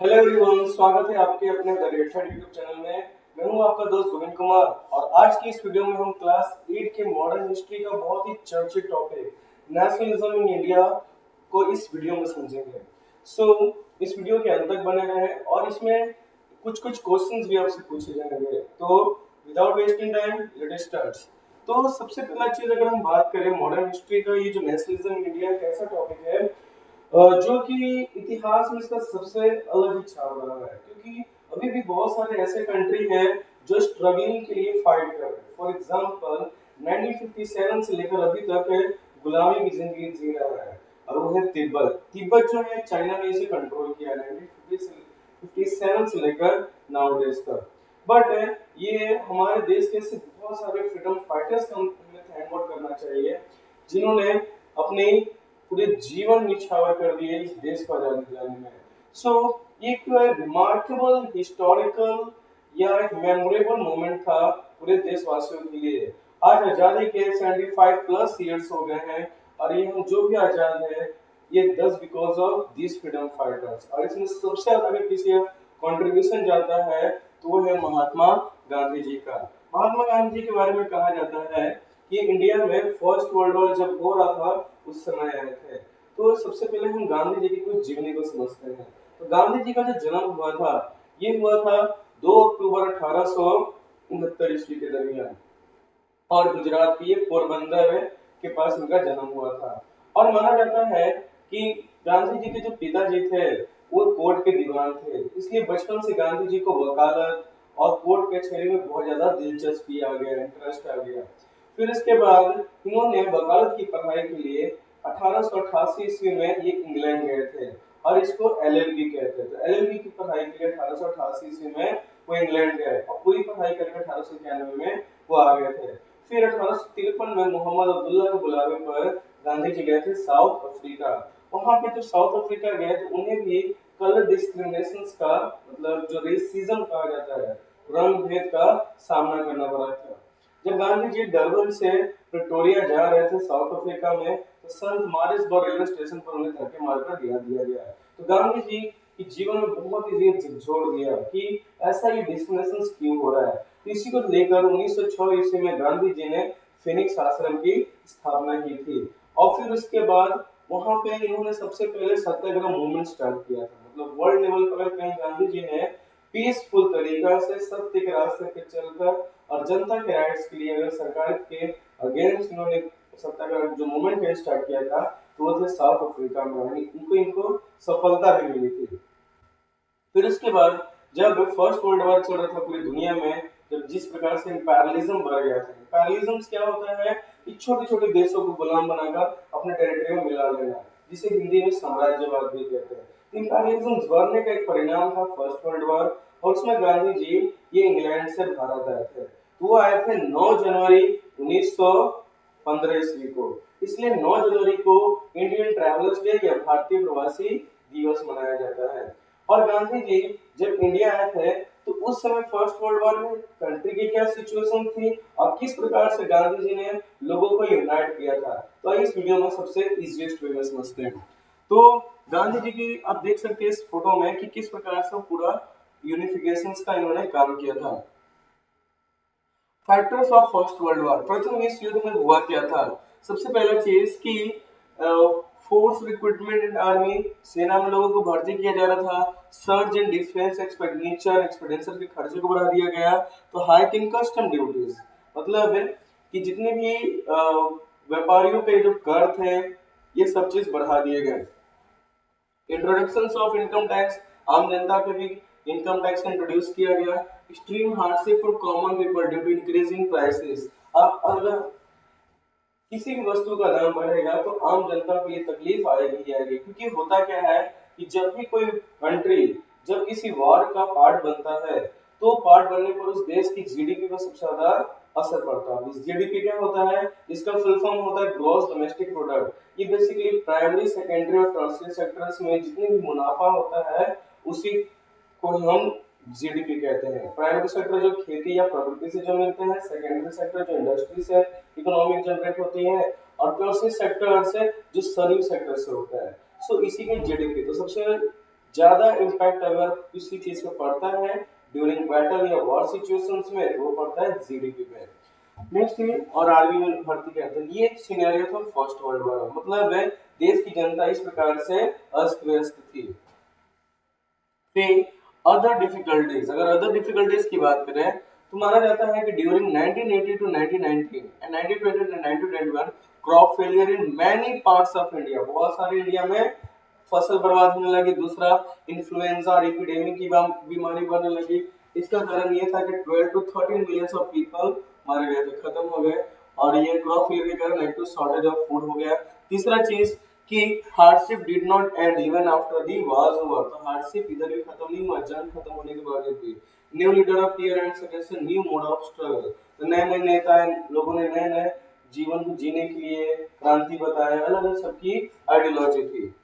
Hello everyone, स्वागत है आपके अपने the red side YouTube channel में। मैं हूं आपका दोस्त गोविंद कुमार और आज की इस वीडियो में हम क्लास 8 के मॉडर्न हिस्ट्री का बहुत ही चर्चित टॉपिक नेशनलिज्म इन इंडिया को इस वीडियो में समझेंगे। इस वीडियो के अंत तक बने रहें और इसमें कुछ कुछ क्वेश्चंस भी आपसे पूछे जाएंगे। तो without wasting time let's start. तो सबसे पहला चीज अगर हम बात करें मॉडर्न हिस्ट्री का, ये जो नेशनलिज्म इन इंडिया एक ऐसा टॉपिक है जो कि इतिहास में इसका सबसे अलग ही छाप बना है, क्योंकि अभी भी बहुत सारे ऐसे कंट्री हैं जो स्ट्रगलिंग के लिए फाइट कर रहे हैं। फॉर एग्जांपल 1957 से लेकर अभी तक गुलामी की जिंदगी जी रहा है और वो है तिब्बत। तिब्बत जो है चाइना ने इसे कंट्रोल किया 1957 से लेकर नाउ डेज तक। बट ये हमारे देश के ऐसे बहुत सारे फ्रीडम फाइटर्स का हमें थैंक आउट करना चाहिए जिन्होंने अपनी पूरे जीवन निछावर कर दिए इस देश को आजादी दिलाने में। ये एक रिमार्केबल हिस्टोरिकल या एक मेमोरेबल मोमेंट था पूरे देशवासियों के लिए। आज आजादी के 75 प्लस इयर्स हो गए हैं और ये हम जो भी आजाद है ये 10 because of this freedom fighters. और इसमें सबसे ज्यादा अगर किसी कंट्रीब्यूशन जाता है तो वो है महात्मा गांधी जी का। महात्मा गांधी जी के बारे में कहा जाता है कि इंडिया में फर्स्ट वर्ल्ड वॉर जब हो रहा था उस समय आए थे। तो सबसे पहले हम गांधी जी की कुछ जीवनी को समझते हैं। तो गांधी जी का जो जन्म हुआ था ये हुआ था 2 अक्टूबर 1869 ईस्वी के दरमियान और गुजरात की पोरबंदर के पास इनका जन्म हुआ था। और माना जाता है कि गांधी जी के जो पिताजी थे वो कोर्ट के दीवान थे, इसलिए बचपन से गांधी जी को वकालत और कोर्ट कचहरी में बहुत ज्यादा दिलचस्पी आ गया, इंटरेस्ट आ गया। फिर इसके बाद इन्होंने वकालत की पढ़ाई के लिए 1888 ईस्वी में ये इंग्लैंड गए थे और इसको एलएलबी कहते थे। तो एलएलबी की पढ़ाई के लिए 1888 ईस्वी में वो इंग्लैंड गए और पूरी पढ़ाई करके 1891 में वो आ गए थे। फिर 1853 में मोहम्मद अब्दुल्ला के बुलावे पर गांधी जी गए थे साउथ अफ्रीका। वहां पे जो साउथ अफ्रीका गए तो उन्हें भी कलर डिस्क्रिमिनेशन का, मतलब जो रेसिज्म कहा जाता है, रंग भेद का सामना करना पड़ा था। जब गांधी जी डरबन से प्रिटोरिया जा रहे थे साउथ अफ्रीका में तो संत मारिसबर्ग रेलवे स्टेशन पर उन्हें धक्के मारकर गिरा दिया गया। तो गांधी जी के जीवन में बहुत ही झकझोर दिया कि ऐसा ये डिस्क्रिमिनेशन क्यों हो रहा है। तो इसी को लेकर 1906 ईस्वी में गांधी जी ने फिनिक्स आश्रम की स्थापना की थी और फिर उसके बाद वहां पे इन्होंने सबसे पहले सत्याग्रह मूवमेंट स्टार्ट किया था। मतलब वर्ल्ड लेवल पर कहीं गांधी जी ने पीसफुल तरीका से सत्य के रास्ते पे चलकर और जनता के राइट्स के लिए अगर सरकार के अगेंस्ट इन्होंने सत्याग्रह जो मूवमेंट स्टार्ट किया था तो वो थे साउथ अफ्रीका में, इनको सफलता भी मिली थी। फिर उसके बाद जब फर्स्ट वर्ल्ड वॉर चल रहा था पूरी दुनिया में, जब जिस प्रकार से इंपीरियलिज्म बढ़ गया था। इंपीरियलिज्म क्या होता है कि छोटे छोटे देशों को गुलाम बनाकर अपने टेरिटरी में मिला लेना, जिसे हिंदी में साम्राज्यवाद भी कहते हैं। इंपीरियलिज्म बढ़ने का एक परिणाम था फर्स्ट वर्ल्ड वॉर और उसमें गांधी जी ये इंग्लैंड से भारत आए थे। तो वो आए थे 9 जनवरी 1915 ईस्वी को। इसलिए 9 जनवरी को इंडियन ट्रैवलर्स डे या भारतीय प्रवासी दिवस मनाया जाता है। और गांधी जी जब इंडिया आए थे तो उस समय फर्स्ट वर्ल्ड वॉर में कंट्री की क्या सिचुएशन थी और किस प्रकार से गांधी जी ने लोगों को यूनाइट किया था, तो इस वीडियो में सबसे इजीएस्ट वे में समझते हैं। तो गांधी जी की आप देख सकते हैं इस फोटो में कि किस प्रकार से पूरा यूनिफिकेशन का इन्होंने काम किया था। Factors of first world war, प्रथम विश्व युद्ध में हुआ क्या था। सबसे पहला चीज कि फोर्स रिक्रूटमेंट इन आर्मी, सेना में लोगों को भर्ती किया जा रहा था। सर्ज इन डिफेंस एक्सपेंडिचर के खर्चे को बढ़ा दिया गया। तो हाइक इन कस्टम ड्यूटीज, मतलब कि जितने भी व्यापारियों के जो कर थे ये सब चीज बढ़ा दिए गए। इंट्रोडक्शन ऑफ इनकम टैक्स, आम जनता पे भी इनकम टैक्स इंट्रोड्यूस किया गया। Extreme hardship for common people due to increasing prices, अब अगर किसी भी वस्तु का दाम बढ़ेगा तो आम जनता को ये तकलीफ आएगी ही आएगी। क्योंकि होता क्या है कि जब भी कोई कंट्री जब किसी वॉर का पार्ट बनता है तो पार्ट बनने पर उस देश की जीडीपी पर सबसे ज्यादा असर पड़ता है। जीडीपी क्या होता है, इसका फुल फॉर्म होता है ग्रॉस डोमेस्टिक प्रोडक्ट। ये बेसिकली प्राइमरी सेकेंडरी और टर्शियरी सेक्टर्स में जितने भी मुनाफा होता है उसी को हम जीडीपी कहते हैं। प्राइमरी सेक्टर जो खेती या प्रवृत्ति से जो मिलते हैं, सेकेंडरी सेक्टर जो इंडस्ट्री से इकोनॉमिक जनरेट होती है और टर्शियरी सेक्टर से जो सर्विस सेक्टर से होता है। इसी के जीडीपी। तो सबसे ज्यादा इम्पैक्ट अगर किसी चीज पे पड़ता है ड्यूरिंग बैटल या वॉर सिचुएशंस में, वो पड़ता है जीडीपी पे। नेक्स्ट है, और आर्मी में भर्ती करते हैं। ये सिनेरियो था फर्स्ट वर्ल्ड वॉर, मतलब है देश की जनता इस प्रकार से अस्त व्यस्त थी। फिर अदर डिफिकल्टीज, अगर अदर डिफिकल्टीज की बात करें तो माना जाता है कि during 1980 to 1919 and 1920 to 1921 crop failure in many parts of India, बहुत सारे इंडिया में फसल बर्बाद होने लगी। दूसरा, इन्फ्लुएंजा और एपिडेमिक की बीमारी बढ़ने लगी। इसका कारण ये था कि 12 टू 13 मिलियन ऑफ पीपल मर गए थे, खत्म हो गए, और ये क्रॉप फेलियर के कारण एक शॉर्टेज ऑफ फूड हो गया। तीसरा चीज कि hardship did not and even after the war over, तो हार्डशिप इधर भी खत्म नहीं हुआ, जंग खत्म होने के बाद भी। New leader appear and suggest new mode of struggle, तो नए नए नेता, लोगों ने नए नए जीवन को जीने के लिए क्रांति बताया, अलग अलग सबकी आइडियोलॉजी थी।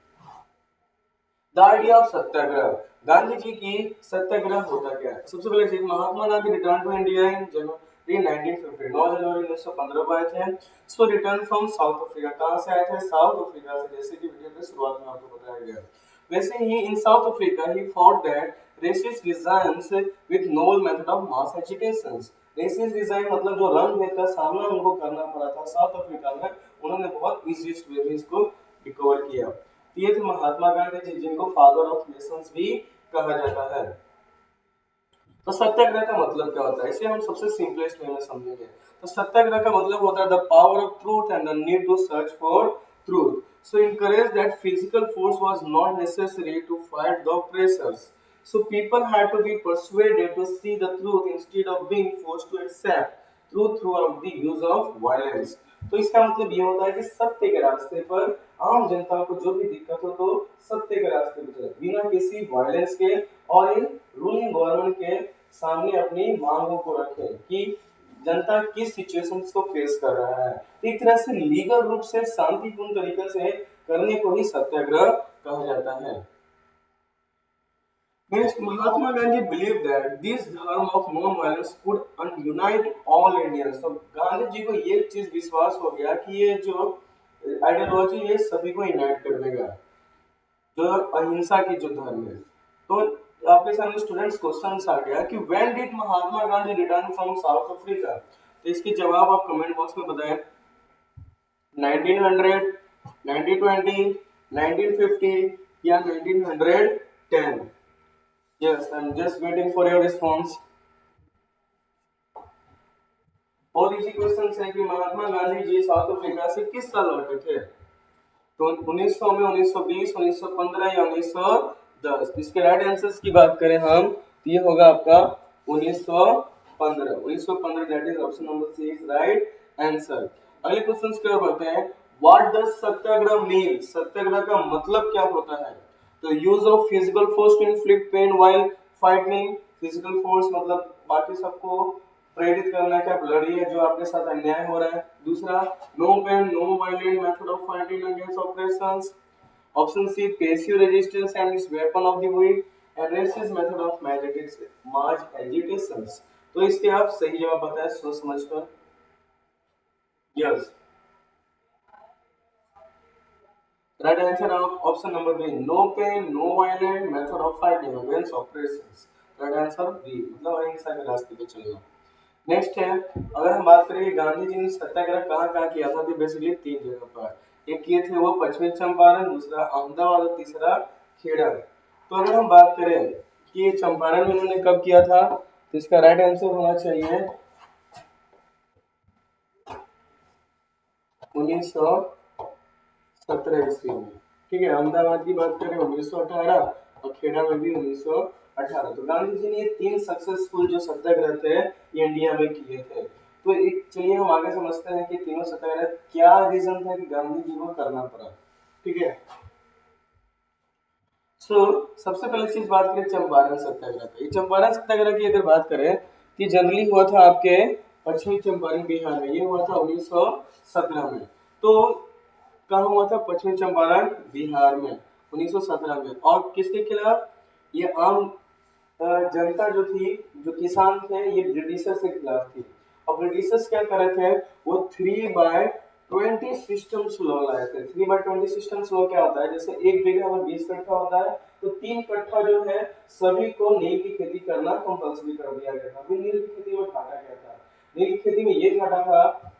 The idea of satyagraha, Gandhi ji की सत्याग्रह होता क्या है? सबसे पहले चीज, Mahatma Gandhi return to India in January 1950, 9 जनवरी 1915 को आए थे। So return from South Africa, कहां से आए थे? साउथ अफ्रीका से, जैसे कि वीडियो के शुरुआत में आपको बताया गया। वैसे ही in South Africa he fought that racist designs with novel method of mass educations. Racist design मतलब जो रंग भेद का सामना उनको करना पड़ा था साउथ अफ्रीका में, उन्होंने बहुत इजीएस्ट वे में इसको रिकवर किया। ये थे महात्मा गांधी जी, जिनको फादर ऑफ नेशंस भी कहा जाता है। तो सत्याग्रह का मतलब क्या होता है, इसे हम सबसे सिंपलेस्ट वे में समझेंगे। तो सत्याग्रह का मतलब होता है the power of truth and the need to search for truth, so encourage that physical force was not necessary to fight the oppressors, so people had to be persuaded to see the truth instead of being forced to accept truth throughout the use of violence। तो इसका मतलब ये होता है कि सत्य के रास्ते पर आम जनता को जो भी दिक्कत हो तो सत्य के रास्ते पर चले, बिना किसी वायलेंस के, और इन रूलिंग गवर्नमेंट के सामने अपनी मांगों को रखें कि जनता किस सिचुएशंस को फेस कर रहा है। एक तरह से लीगल रूप से शांतिपूर्ण तरीके से करने को ही सत्याग्रह कहा जाता है। Next, Mahatma Gandhi believed that this dharma of non-violence could unite all Indians। तो गांधी जी को ये चीज विश्वास हो गया कि ये जो आइडियोलॉजी ये सभी को यूनाइट कर देगा, जो अहिंसा की जो धर्म है। तो आपके सामने स्टूडेंट्स क्वेश्चन आ गया कि when did Mahatma Gandhi return from South Africa, तो इसके जवाब आप कमेंट बॉक्स में बताएं। 1900, 1920, 1950 या 1910? Yes, I'm just waiting for your response। और इसी क्वेश्चन है कि महात्मा गांधी जी साउथ अफ्रीका से किस साल लौटे थे? तो 1900 में, 1920, 1915 या 1910? इसके राइट आंसर्स की बात करें हम तो ये होगा आपका 1915। 1915 that is option number C is right answer. अगले क्वेश्चंस की ओर बढ़ते हैं। What does satyagraha mean? Satyagraha का मतलब क्या होता है? तो use of physical force to inflict pain while fighting. Physical force मतलब बाकी सबको प्रेरित करना है कि आप लड़िए जो आपके साथ अन्याय हो रहा है। दूसरा, no pain no violent method of fighting against operations. Option C, passive resistance and its weapon of the weak and resist method of mass agitations. तो इसके आप सही जवाब बताएं सोच समझकर। Yes, right answer of option number B, no pain no violent method of fighting against operations. Right answer B, मतलब अहिंसा के रास्ते पे चलना। नेक्स्ट है, अगर हम बात करें गांधी जी ने सत्याग्रह कहाँ किया था, तो बेसिकली 3 जगह पर। एक किए थे वो पश्चिमी चंपारण, दूसरा अहमदाबाद और तीसरा खेड़ा। तो अगर हम बात करें कि चंपारण में उन्होंने कब किया था, तो इसका राइट आंसर होना चाहिए 1917 ईस्वी में। ठीक है, अहमदाबाद की बात करें 1918 और खेड़ा में भी 1918। तो गांधी जी ने ये 3 सक्सेसफुल जो सत्याग्रह थे ये इंडिया में किए थे। तो एक चलिए हम आगे समझते हैं कि तीनों सत्याग्रह क्या रीजन था कि गांधी जी को करना पड़ा। ठीक है, सबसे पहले चीज बात करें चंपारण सत्याग्रह की। चंपारण सत्याग्रह की अगर बात करें तो जनरली हुआ था आपके पश्चिमी चंपारण बिहार में, ये हुआ था 1917 में। तो कहाँ हुआ था? पश्चिमी चंपारण बिहार में 1917 में। और किसके खिलाफ? ये आम जनता जो थी, जो किसान थे, ये ब्रिटिशर्स के खिलाफ थी। और ब्रिटिशर्स क्या कर रहे थे, वो 3/20 सिस्टम्स लॉ लाए थे। 3/20 सिस्टम्स लॉ क्या होता है? जैसे एक बीघा में 20 कट्ठा होता है, तो 3 कट्ठा जो है सभी को नील की खेती करना कंपल्सरी कर दिया गया था। अभी नील की खेती में घाटा क्या था? नील की खेती में ये घाटा था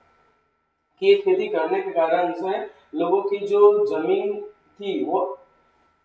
कि ये खेती करने के कारण से लोगों की जो जमीन थी वो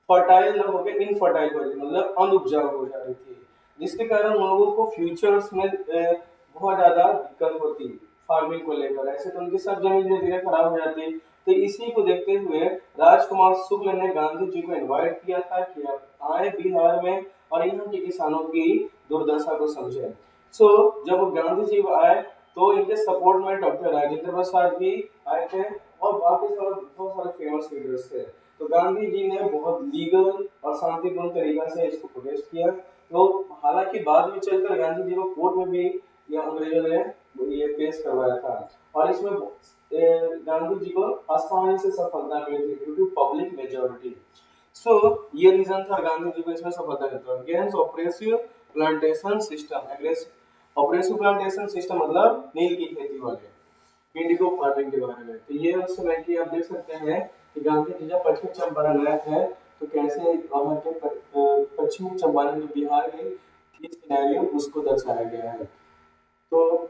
फर्टाइल न होकर इनफर्टाइल हो रही, मतलब अनुपजाऊ हो जा रही थी, जिसके कारण लोगों को फ्यूचर्स में बहुत ज्यादा दिक्कत होती फार्मिंग को लेकर। ऐसे तो उनकी सब जमीन धीरे धीरे खराब हो जाती। तो इसी को देखते हुए राजकुमार शुक्ल ने गांधी जी को इनवाइट किया था कि आप आए बिहार में और यहाँ के किसानों की दुर्दशा को समझें। सो जब गांधी जी आए तो इनके सपोर्ट में डॉक्टर राजेंद्र प्रसाद भी आए थे और बाकी बहुत सारे फेमस लीडर्स थे। तो गांधी जी ने बहुत लीगल और शांतिपूर्ण तरीका से इसको प्रोटेस्ट किया। तो हालांकि बाद में चलकर गांधी जी को कोर्ट में भी ये अंग्रेजों ने ये पेश करवाया था और इसमें गांधी जी को आसानी से सफलता मिली थी ड्यू टू पब्लिक मेजोरिटी। सो ये रीजन था गांधी जी को इसमें सफलता मिलता है। Against oppressive plantation system, oppressive plantation system मतलब नील की खेती वाले इंडिगो फार्मिंग के बारे में। तो ये उस समय की आप देख सकते हैं कि गांधी जी जब पश्चिमी चंपारण आए थे तो कैसे वहां के पश्चिमी चंपारण जो बिहार के सिनेरियो उसको दर्शाया गया है। तो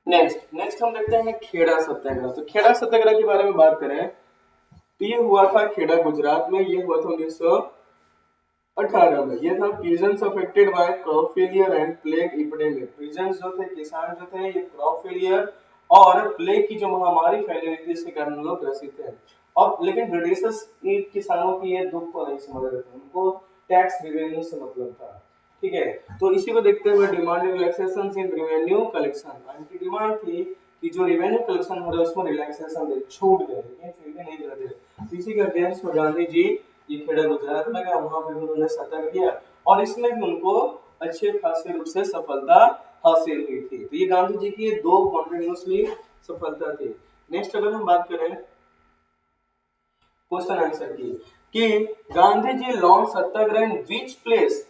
नेक्स्ट हम देखते हैं खेड़ा सत्याग्रह। तो खेड़ा सत्याग्रह के बारे में बात करें तो ये हुआ था खेड़ा गुजरात में। ये हुआ था 1918 में। ये था pigeons affected by crop failure and plague epidemic. Pigeons जो थे, किसान जो थे, ये क्रॉप फेलियर और प्लेग की जो महामारी फैली हुई थी इसके कारण लोग ग्रसित थे। और लेकिन ब्रिटिशर्स किसानों की ये दुख को नहीं समझ रहे थे, उनको टैक्स रिवेन्यू से मतलब था। ठीक है, तो इसी को देखते हुए demand relaxation in revenue collection, उनकी डिमांड थी कि जो रेवेन्यू कलेक्शन हो रहा है उसमें रिलैक्सेशन दे, छूट दे, लेकिन फिर भी नहीं दे रहे थे। इसी के अगेंस्ट में गांधी जी ये खेड़ा गुजरात में गया, वहां पे उन्होंने सत्याग्रह किया और इसमें भी उनको अच्छे खासे रूप से सफलता हासिल हुई थी। तो ये गांधी जी की दो कॉन्टिन्यूसली सफलता थी। नेक्स्ट अगर हम बात करें क्वेश्चन आंसर की कि Gandhi ji launch satyagraha in which place?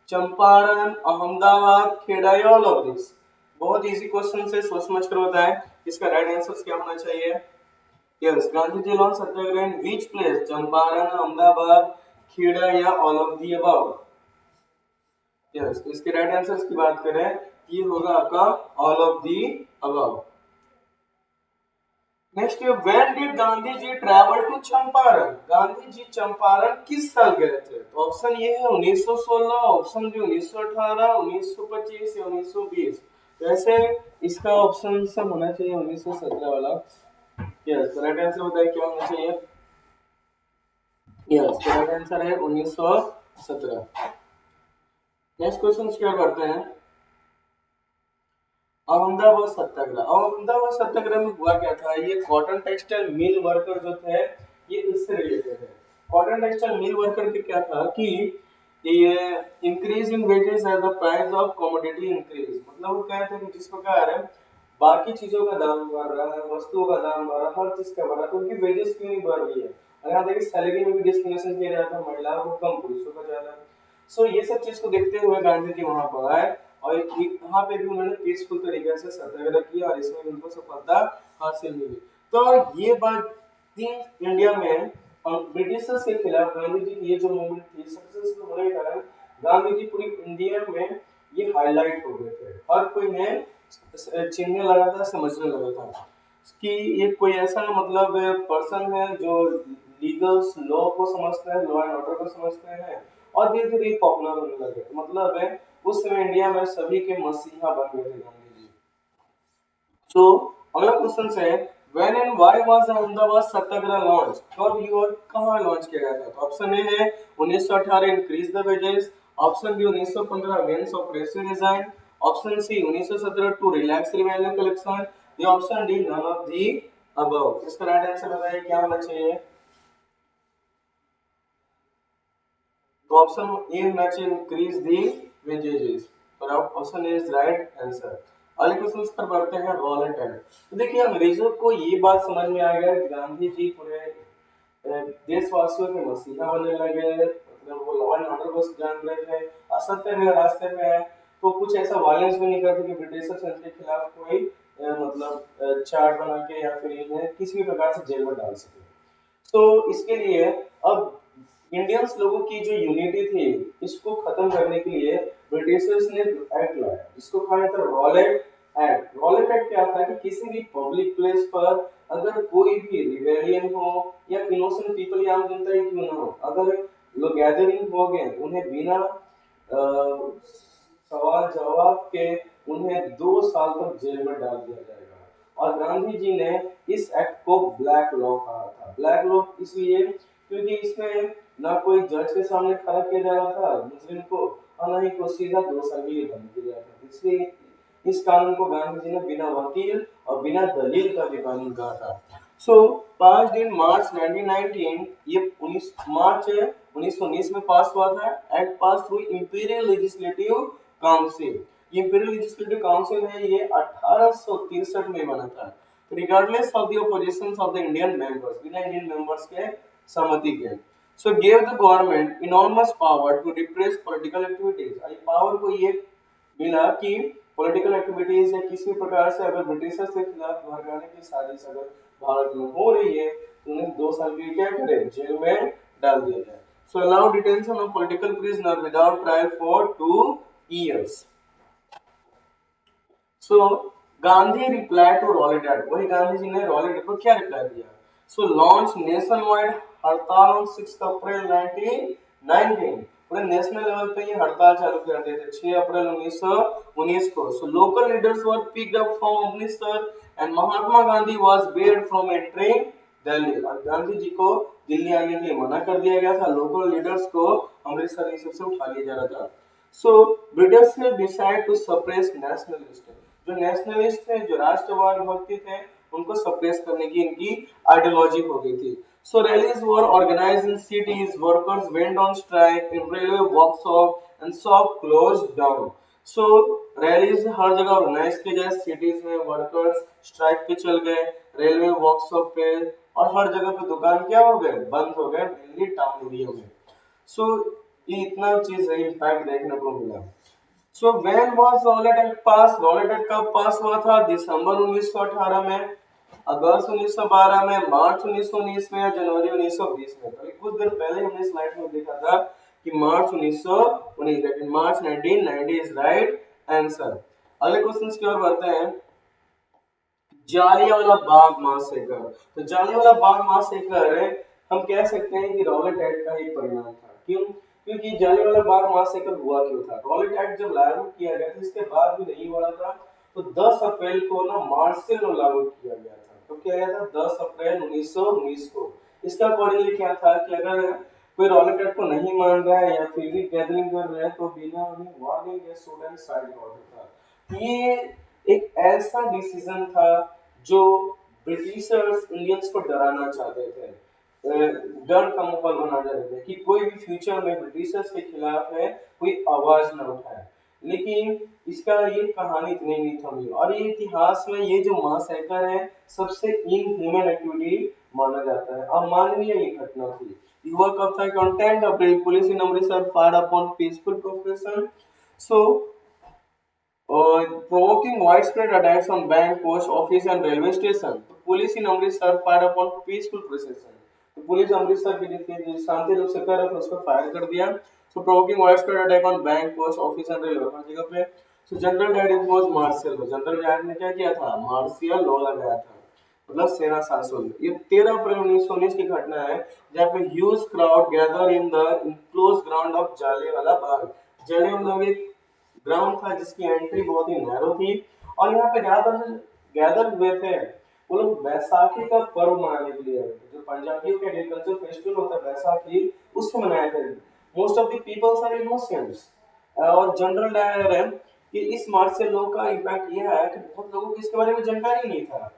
Champaran, Ahmedabad, Kheda, all of this. बहुत इजी क्वेश्चन से सोच समझ कर होता है। इसका राइट आंसर क्या होना चाहिए? Yes, Gandhi ji launch satyagraha in which place? Champaran, Ahmedabad, Kheda या all of the above? Yes, इसके राइट आंसर की बात करें ये होगा आपका all of the above. Next, when did Gandhi ji travel to Champaran? Gandhi ji Champaran किस साल गए थे? तो ऑप्शन ये है 1916, ऑप्शन बी 1918, 1925 या 1920। वैसे इसका ऑप्शन सब होना चाहिए 1917 वाला। यस, राइट आंसर बताइए क्या होना चाहिए? यस, राइट आंसर है 1917। नेक्स्ट क्वेश्चन क्या करते हैं? अहमदाबाद सत्याग्रह। अहमदाबाद सत्याग्रह में हुआ क्या था? ये कॉटन टेक्सटाइल मिल वर्कर जो थे ये इससे रिलेटेड है। कॉटन टेक्सटाइल मिल वर्कर के क्या था कि ये increase in wages as the price of commodity increase, मतलब वो कहते हैं कि जिस प्रकार है बाकी चीजों का दाम बढ़ रहा है, वस्तुओं का दाम बढ़ रहा है, हर चीज का बढ़ रहा है, तो उनकी वेजेस क्यों नहीं बढ़ रही है? और यहाँ देखिए सैलरी में भी डिस्क्रिमिनेशन किया जाता है, महिलाओं को कम, पुरुषों का ज्यादा। सो ये सब चीज को देखते हुए गांधी जी वहां पर आए और यहाँ पे भी उन्होंने पीसफुल तरीके से सत्याग्रह किया और इसमें उनको सफलता हासिल हुई। तो ये बात थी इंडिया में ब्रिटिशर्स के खिलाफ गांधी जी की ये जो मूवमेंट थी सक्सेसफुल होने के कारण गांधी जी पूरी इंडिया में ये हाईलाइट हो गए थे। हर कोई ने चिन्हने लगा था, समझने लगा था कि ये कोई ऐसा मतलब पर्सन है जो लीगल लॉ को समझते हैं, लॉ एंड ऑर्डर को समझते हैं और धीरे धीरे पॉपुलर होने लगे। मतलब है उस समय इंडिया में सभी के मसीहा बन गए थे गांधी जी। तो अगला क्वेश्चन है when and why was Ahmedabad Satyagraha launch? कब ही और कहां लॉन्च किया गया था? तो ऑप्शन ए है 1918 increase the wages, option B 1915 against operation design, option C 1917 to relax revenue collection या option D none of the above. इसका राइट आंसर बताइए क्या होना चाहिए? तो ऑप्शन ए होना चाहिए इंक्रीज दी वेजेस और option A is right answer. अगले क्वेश्चन पर बढ़ते हैं रॉलेट एक्ट। तो देखिए अंग्रेजों को ये बात समझ में आ गया कि गांधी जी पूरे देशवासियों के मसीहा बनने लगे, मतलब वो लॉ एंड ऑर्डर को जान रहे थे, असत्य में रास्ते में है तो कुछ ऐसा वायलेंस भी नहीं करते कि ब्रिटिशर्स इनके खिलाफ कोई मतलब चार्ट बना के या फिर इन्हें किसी भी प्रकार से जेल में डाल सके। तो इसके लिए अब इंडियंस लोगों की जो यूनिटी थी इसको खत्म करने के लिए ब्रिटिशर्स ने एक्ट लाया जिसको कहा जाता है रॉलेट एक्ट। रॉलेट एक्ट क्या था कि किसी भी पब्लिक प्लेस पर अगर कोई भी रिवेलियन हो या इनोसेंट पीपल या आम जनता ही क्यों ना हो, अगर लोग गैदरिंग हो गए उन्हें बिना सवाल जवाब के उन्हें 2 साल तक जेल में डाल दिया जाएगा। और गांधी जी ने इस एक्ट को ब्लैक लॉ कहा था। ब्लैक लॉ इसलिए क्योंकि इसमें ना कोई जज के सामने खड़ा किया जा रहा था मुस्लिम को और ना ही को सीधा 2 साल के लिए बंद किया जा रहा था। इसलिए इस कानून को गांधी जी ने बिना वकील और बिना दलील का भी कानून कहा था। सो 5 दिन मार्च 1919 ये 19 मार्च 1919 में पास हुआ था। Act pass through imperial legislative council. Imperial legislative council है ये 1863 में बना था। Regardless of the opposition of the Indian members, बिना इंडियन मेंबर्स के सहमति के, so give the government enormous power to repress political activities. Power को ये मिला कि पॉलिटिकल एक्टिविटीज या किसी प्रकार से अगर ब्रिटिशर्स के खिलाफ भड़काने की साजिश अगर भारत में हो रही है तो उन्हें 2 साल के लिए क्या करें, जेल में डाल दिया जाए। So allow detention of political prisoner without trial for 2 years। So Gandhi reply to Rowlatt act, वही गांधी जी ने रॉलेट एक्ट को क्या रिप्लाई दिया। सो लॉन्च नेशन वाइड हड़ताल ऑन 6 अप्रैल 1919, पूरे नेशनल लेवल पे ये हड़ताल चालू कर दिए थे 6 अप्रैल 1919 को। So local leaders were picked up from Amritsar and Mahatma Gandhi was bed from entering Delhi. और गांधी जी को दिल्ली आने के लिए मना कर दिया गया था। लोकल लीडर्स को अमृतसर ये सबसे उठा लिया जा रहा था। सो ब्रिटिश ने डिसाइड टू सप्रेस नेशनलिस्ट, जो नेशनलिस्ट थे, जो राष्ट्रवाद भक्ति थे, उनको सप्रेस करने की इनकी आइडियोलॉजी हो गई थी। So rallies were organised in cities, workers went on strike in railway workshop and shop closed down. So rallies हर जगह ऑर्गेनाइज किए गए, सिटीज में वर्कर्स स्ट्राइक पे चल गए, रेलवे वर्कशॉप पे, और हर जगह पे दुकान क्या हो गए, बंद हो गए, मेनली टाउन एरिया में। सो ये इतना चीज इम्पैक्ट देखने को मिला। So when was Rowlatt act pass, Rowlatt act कब पास हुआ था, दिसंबर 1918 में, अगस्त 1912 में, मार्च 1919 में या जनवरी 1920 में। तो कुछ दिन पहले हमने स्लाइड में देखा था कि मार्च 1919, लेकिन मार्च 1990 इज राइट आंसर। अगले क्वेश्चंस की ओर बढ़ते हैं। जालियांवाला बाग मासैकर, तो जालियांवाला बाग मासैकर हम कह सकते हैं कि रॉलेट एक्ट का ही परिणाम था। क्यों? क्योंकि जालियांवाला बाग मासैकर हुआ क्यों था। रॉलेट एक्ट जब लागू किया गया था इसके बाद भी नहीं हुआ था, तो 10 अप्रैल को ना मार्शल लॉ लागू किया गया था। तो किया गया था 10 अप्रैल 1919 को। इसका अकॉर्डिंगली क्या था कि अगर कोई रॉलेट एक्ट को नहीं मान रहा है या फिर भी गैदरिंग कर रहा है तो बिना उन्हें वार्निंग या स्टूडेंट साइड ऑर्डर था। ये एक ऐसा डिसीजन था जो ब्रिटिशर्स इंडियंस को डराना चाहते थे, डर का माहौल बना चाहते थे कि कोई भी फ्यूचर में ब्रिटिशर्स के खिलाफ है कोई आवाज न उठाए। लेकिन इसका ये कहानी इतनी नहीं थमी, और ये इतिहास में ये जो मासैकर है सबसे इनह्यूमन एक्टिविटी माना जाता है, अमानवीय ये घटना थी। युवा कब था, content April, police in Amritsar fire upon peaceful protestant. So provoking widespread attacks on bank, post office and railway station. तो police in Amritsar fire upon peaceful procession, तो पुलिस अमृतसर की शांति रूप से कर रहा था उस पर फायर कर दिया। So provoking widespread attack on bank, post office and railway, हर जगह पे। So general Dyer impose martial law, general Dyer ने क्या किया था, मार्शियल लॉ लगाया था, मतलब सेना शासन। ये 13 अप्रैल 1919 की घटना है जहाँ पे huge crowd gather in the enclose ground of Jallianwala Bagh. Jallianwala Bagh एक ग्राउंड था जिसकी एंट्री बहुत ही नैरो थी, और यहाँ पे ज्यादातर गैदर हुए थे वो लोग बैसाखी का पर्व मनाने के लिए। जो पंजाबियों का एग्रीकल्चर फेस्टिवल होता है बैसाखी, उसको मनाए थे। Most of the peoples are innocents. और जनरल डायर है कि इस मार्शल लॉ का इम्पैक्ट यह है कि बहुत लोगों को इसके बारे में जानकारी नहीं था।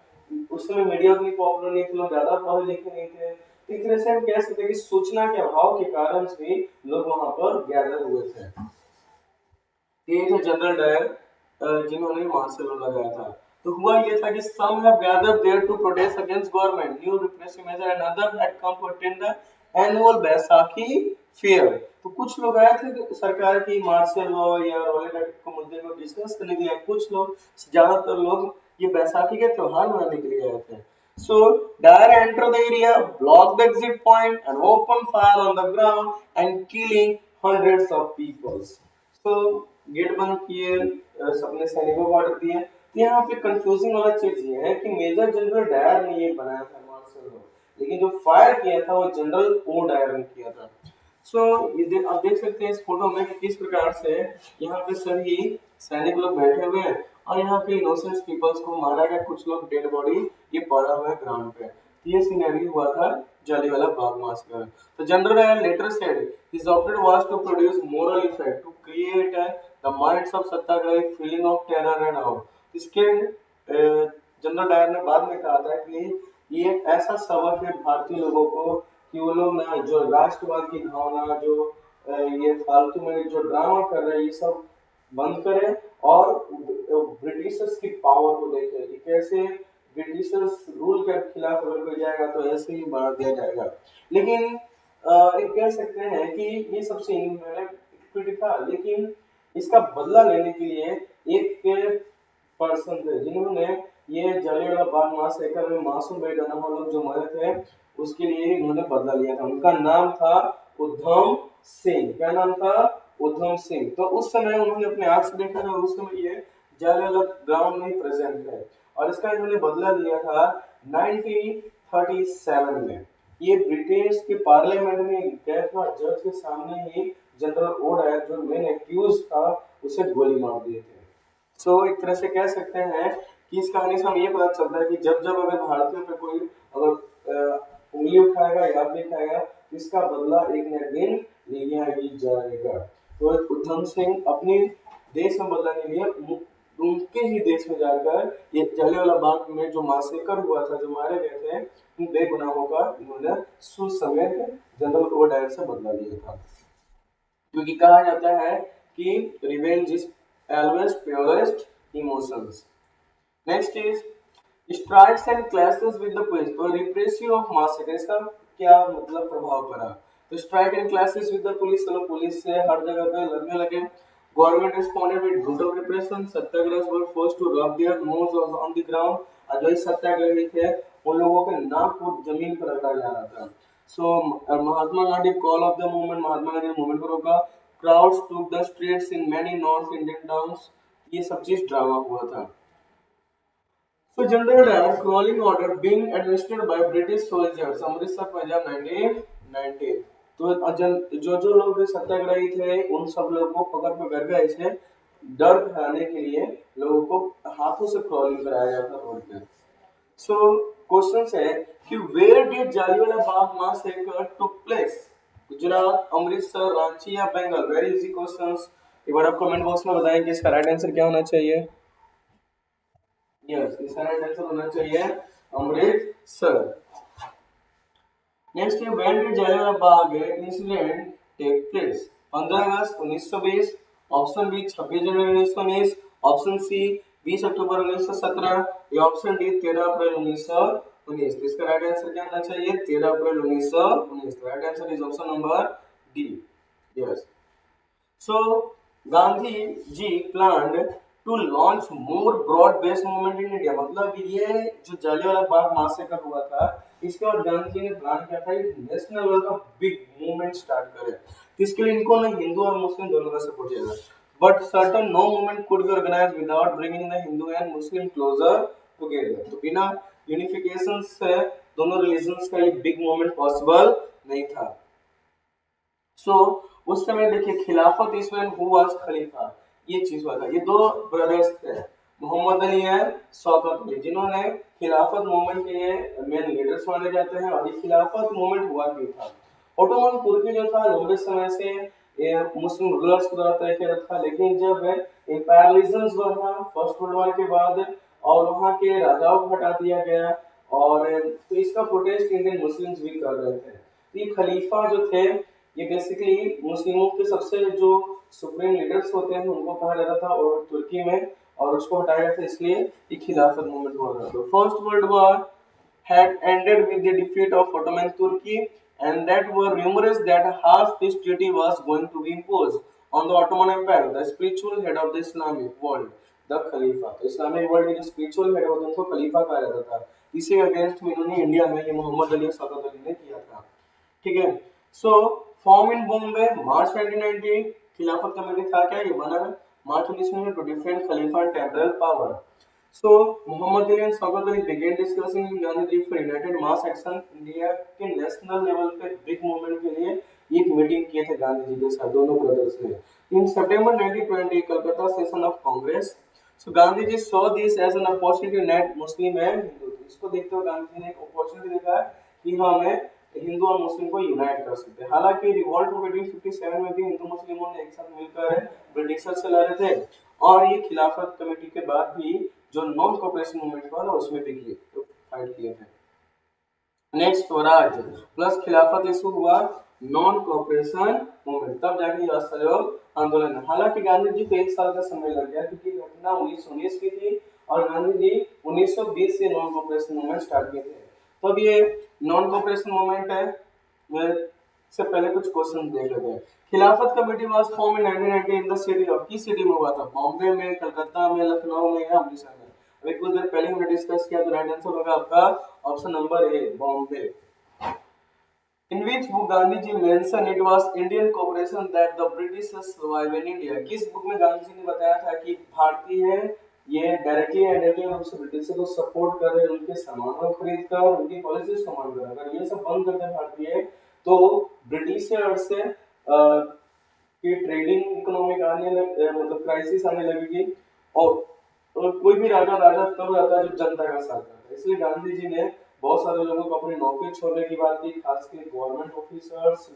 उस समय मीडिया उतनी पॉपुलर नहीं थी, लोग ज्यादा पढ़े लिखे नहीं थे। एक तरह से हम कह सकते हैं कि सूचना के अभाव के कारण से लोग वहां पर गैदर हुए थे। ये थे जनरल डायर जिन्होंने मार्शल लॉ लगाया था। तो हुआ ये था कि some have gathered there to protest against government, new repressive measure and others had come to attend the annual Baisakhi fair. तो कुछ लोग आए थे सरकार की मार्शल लॉ या रॉलेट एक्ट को मुद्दे को डिस्कस करने के लिए, कुछ लोग, ज्यादातर लोग ये बैसाखी के त्योहार मनाने के लिए आए थे। So Dyer entered the area, blocked the exit point, and opened fire on the ground and killing hundreds of people. So gate बंद किए, अपने सैनिकों को ऑर्डर दिए। यहाँ पे कंफ्यूजिंग वाला चीज ये है कि मेजर जनरल डायर ने ये बनाया था मार्शल लॉ, लेकिन जो फायर किया था वो जनरल ओ डायर ने किया था। सो ये आप देख सकते हैं इस फोटो में कि किस प्रकार से यहाँ पे सभी सैनिक लोग बैठे हुए हैं और यहाँ पे इनोसेंट पीपल्स को मारा गया, कुछ लोग डेड बॉडी ये पड़ा हुआ है ग्राउंड पे। ये सिनेरियो हुआ था जालियांवाला बाग मास्कर। तो general Dyer later said his objective was to produce moral effect, to create the minds of Satyagrahi feeling of terror and awe। इसके जनरल डायर ने बाद में कहा था कि ये एक ऐसा सबक है भारतीय लोगों को कि वो लोग ना जो राष्ट्रवाद की भावना, जो ये फालतू में जो ड्रामा कर रहे हैं, ये सब बंद करें और ब्रिटिशर्स की पावर को देखें कि कैसे ब्रिटिशर्स रूल के खिलाफ अगर कोई जाएगा तो ऐसे ही मार दिया जाएगा। लेकिन एक कह सकते हैं कि ये सबसे इनहैरेंट था, लेकिन इसका बदला लेने के लिए एक पर्सन थे जिन्होंने ये जालियांवाला बाग मैसेकर में मासूम बेगुनाह लोग जो मरे थे उसके लिए इन्होंने बदला लिया था। उनका नाम था उधम सिंह। क्या नाम था? उधम सिंह। तो उस समय उन्होंने अपने आंख से देखा था, उस समय ये जालियांवाला ग्राउंड में प्रेजेंट है और इसका इन्होंने बदला लिया था 1937 में। ये ब्रिटिश के पार्लियामेंट में गया था, जज के सामने ही जनरल ओ डायर जो मेन एक्यूज था उसे गोली मार दिए थे। सो एक तरह से कह सकते हैं कि इस कहानी से हमें ये पता चलता है कि जब जब अगर भारतीयों पे कोई अगर उंगली उठाएगा या दिखाएगा तो इसका बदला एक न एक दिन लिया ही जाएगा। तो उधम सिंह अपने देश में बदला नहीं लिया, उनके ही देश में जाकर ये जालियांवाला बाग में जो मासेकर हुआ था, जो मारे गए थे, उन बेगुनाहों का इन्होंने सुसमेत जनरल ओ डायर से बदला लिया था। क्योंकि कहा जाता है कि revenge is always purest emotions. Next is strikes and clashes with the police. तो रिप्रेसिव ऑफ मैसेकर, इसका क्या मतलब प्रभाव पड़ा? तो strike and clashes with the police, चलो पुलिस से हर जगह पे लड़ने लगे। Government responded with brutal repression. Satyagrahis were forced to rub their noses on the ground. और जो सत्याग्रही थे उन लोगों के नाक को जमीन पर रगड़ा जा रहा था। So Mahatma Gandhi call off the movement, Mahatma Gandhi ने मूवमेंट को रोका। Crowds took the streets in many north Indian towns. ये सब चीज ड्रामा हुआ था। So General Dyer crawling order being administered by British soldiers, Amritsar Punjab 1919। तो जो लोग सत्याग्रही थे उन सब लोगों को पकड़ कर गए थे, डर फैलाने के लिए लोगों को हाथों से क्रॉलिंग कराया जाता रोड पे। सो क्वेश्चन है कि where did Jallianwala Bagh massacre took place? Gujarat, Amritsar, Ranchi या बंगाल? Very easy questions. एक बार आप कमेंट बॉक्स में बताएं कि इसका राइट आंसर क्या होना चाहिए। यस, इसका राइट आंसर होना चाहिए अमृतसर। नेक्स्ट है when did Jallianwala Bagh incident take place? 15 August 1920, option B 26 January 1919, option C 20 October 1917 या ऑप्शन डी 13 अप्रैल 1919। तो इसका राइट आंसर क्या होना चाहिए? 13 अप्रैल 1919। Right answer is option number D. Yes. So Gandhi ji planned to launch more broad-based movement in India। मतलब ये जो Jallianwala Bagh massacre हुआ था, इसके बाद गांधी जी ने प्लान किया था नेशनल लेवल का बिग मूवमेंट स्टार्ट करें। इसके लिए इनको ना हिंदू और मुस्लिम दोनों का सपोर्ट चाहिए, but certain no movement could be organised without bringing the Hindu and Muslim closer together. तो बिना यूनिफिकेशन से दोनों रिलीजन्स का ये बिग मूवमेंट पॉसिबल नहीं था। सो उस समय देखिए खिलाफत इसमें हु वाज खलीफा, ये चीज हुआ था। ये दो ब्रदर्स थे, मोहम्मद अली एंड शौकत अली, जिन्होंने खिलाफत मूवमेंट के मेन लीडर्स माने जाते हैं। और ये खिलाफत मूवमेंट हुआ क्यों था? ओटोमन तुर्की जो था लंबे समय से मुस्लिम रूलर्स को द्वारा तय किया था, लेकिन जब इंपीरियलिज्म बढ़ा फर्स्ट वर्ल्ड वॉर के बाद और वहां के राजाओं को हटा दिया गया, और तो इसका प्रोटेस्ट इंडियन मुस्लिम्स भी कर रहे थे। ये खलीफा जो थे ये बेसिकली मुस्लिमों के सबसे जो सुप्रीम लीडर्स होते हैं उनको कहा जाता था और तुर्की में, और उसको हटाया था, इसलिए ये खिलाफत मूवमेंट हुआ था। तो first world war had ended with the defeat of Ottoman Turkey, and that were rumors that harsh peace treaty was going to be imposed on the Ottoman Empire, the spiritual head of the Islamic world, the Khalifa। तो Islamic world के जो spiritual head होते हैं उनको खलीफा कहा जाता था। इसी अगेंस्ट में इन्होंने इंडिया में ये मोहम्मद अली और शौकत अली ने किया था। ठीक है। सो फॉर्म इन बॉम्बे मार्च 1990, खिलाफत कमेटी था क्या, ये बना है मार्च 1990 टू डिफेंड खलीफा and temporal power. So Muhammad Ali and Shaukat Ali began discussing in Gandhi for United Mass Action India के नेशनल लेवल पे बिग मूवमेंट के लिए एक मीटिंग किए थे गांधी जी के साथ दोनों ब्रदर्स ने in September 1920 Calcutta session of Congress. So Gandhi ji saw this as an opportunity to unite Muslim and Hindu. इसको देखते हुए गांधी जी ने एक अपॉर्चुनिटी देखा है कि हाँ मैं हिंदू और मुस्लिम को यूनाइट कर सकते हैं। हालांकि रिवॉल्ट ऑफ 1857 में भी हिंदू मुस्लिमों ने एक साथ मिलकर ब्रिटिशर्स से लड़े थे और ये खिलाफत कमेटी के बाद भी जो नॉन कॉपरेशन मूवमेंट हुआ था उसमें भी फाइट किए थे। नेक्स्ट स्वराज प्लस खिलाफत इशू हुआ नॉन कॉपरेशन मूवमेंट, तब जाके असहयोग आंदोलन। हालांकि गांधी जी को एक साल का समय लग गया क्योंकि घटना 1919 की थी और गांधी जी 1920 से नॉन कॉपरेशन मूवमेंट स्टार्ट किए थे। तब ये नॉन कॉपरेशन मूवमेंट है से पहले कुछ क्वेश्चन देख लेते हैं। खिलाफत committee was form in 1990 in the city of, किस सिटी में हुआ था, बॉम्बे में, कलकत्ता में, लखनऊ में या अमृतसर में। अभी कुछ देर पहले हमने डिस्कस किया तो राइट आंसर होगा आपका option number A Bombay. In which book Gandhi ji mentioned it was Indian cooperation that the British survive in India? किस बुक में गांधी जी ने बताया था कि भारतीय ये डायरेक्टली इनडायरेक्टली रूप से ब्रिटिश को सपोर्ट कर रहे हैं, उनके सामानों खरीद कर उनकी पॉलिसी सम्मान कर रहे हैं। अगर ये सब बंद कर दे भारतीय तो ब्रिटिश से की ट्रेडिंग इकोनॉमिक आने मतलब क्राइसिस आने लगेगी और कोई भी राजा तब रहता है जब जनता का साथ रहता है। इसलिए गांधी जी ने बहुत सारे लोगों को अपनी नौकरी छोड़ने की बात की, खासकर गवर्नमेंट ऑफिसर्स,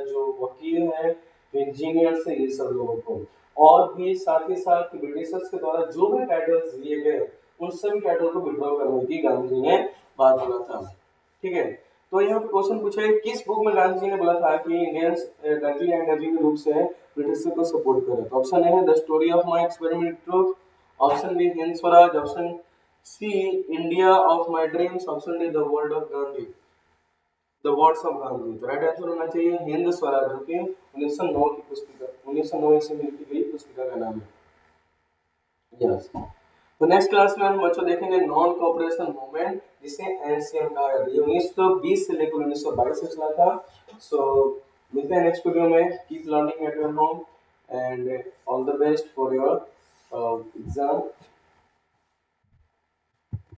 जो वकील हैं, इंजीनियर्स हैं, ये सब लोगों को। और भी साथ ही साथ ब्रिटिशर्स के द्वारा जो भी टाइटल्स दिए गए उन सभी टाइटल को विड्रॉ करने की गांधी जी ने बात बोला था। ठीक है। तो यहाँ पे क्वेश्चन पूछा है किस बुक में गांधी जी ने बोला था कि इंडियंस डायरेक्टली एंड इनडायरेक्टली रूप से ब्रिटिश को सपोर्ट करें। तो ऑप्शन ए है the story of my experiment truth, option B Hind Swaraj, option C India of my dreams, option D the world of Gandhi, the words of Gandhi. तो राइट आंसर होना चाहिए हिंद स्वराज, जो कि 1909 की पुस्तिका 1909 ईस्वी में लिखी गई पुस्तिका का नाम है। यस। तो नेक्स्ट क्लास में हम बच्चों देखेंगे नॉन कोऑपरेशन मूवमेंट, जिसे एनसीएम कहा जाता है। ये 1920 से लेकर 1922 से चला था। सो मिलते हैं नेक्स्ट वीडियो में। Keep learning at your home and all the best for your exam.